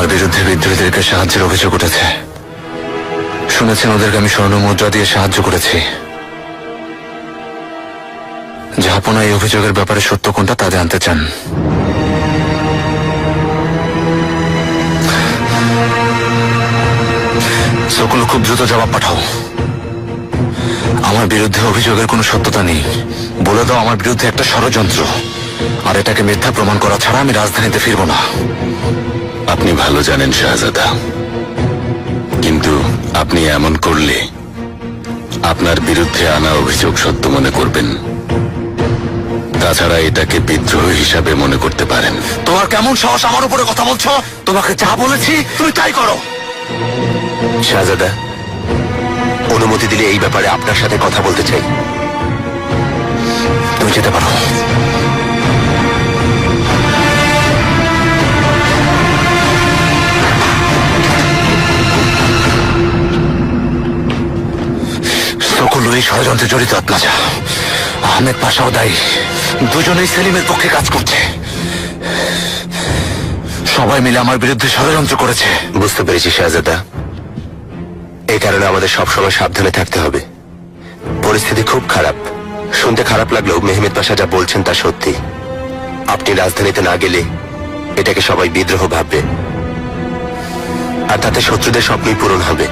আমার বিরুদ্ধে বিদ্রোহীদেরকে সাহায্যের অভিযোগ উঠেছে। শুনেছেন ওদেরকে আমি স্বর্ণ মুদ্রা দিয়ে সাহায্য করেছি। জাহাপনা এই অভিযোগের ব্যাপারে সত্য কোনটা তা জানতে চান। সকল খুব দ্রুত জবাব পাঠাও। আমার বিরুদ্ধে অভিযোগের কোনো সত্যতা নেই। বলে দাও আমার বিরুদ্ধে একটা ষড়যন্ত্র, আর এটাকে মিথ্যা প্রমাণ করা ছাড়া আমি রাজধানীতে ফিরব না। আপনি ভালো জানেন শাহজাদা, কিন্তু আপনি এমন করলে আপনার বিরুদ্ধে আনা অভিযোগ সত্য মনে করবেন। তাছাড়া এটাকে বিদ্রোহ হিসাবে মনে করতে পারেন। তোমার কেমন সাহস আমার উপরে কথা বলছো? তোমাকে যা বলেছি তুমি তাই করো। শাহজাদা, অনুমতি দিলে এই ব্যাপারে আপনার সাথে কথা বলতে চাই। তুমি যেতে পারো। সকল এই ষড়যন্ত্রে জড়িত আত্মাজা, আহমেদ পাশাও দায়ী। দুজনেই সেলিমের পক্ষে কাজ করছে। সবাই মিলে আমার বিরুদ্ধে ষড়যন্ত্র করেছে। বুঝতে পেরেছি শাহজাদা, এই কারণে আমাদের সবসময় সাবধানে থাকতে হবে। পরিস্থিতি খুব খারাপ। শুনতে খারাপ লাগলেও মেহমেদ পাশা যা বলছেন তা সত্যি। আপনি রাজধানীতে না গেলে এটাকে সবাই বিদ্রোহ ভাববে, আর তাতে শত্রুদের স্বপ্নই পূরণ হবে।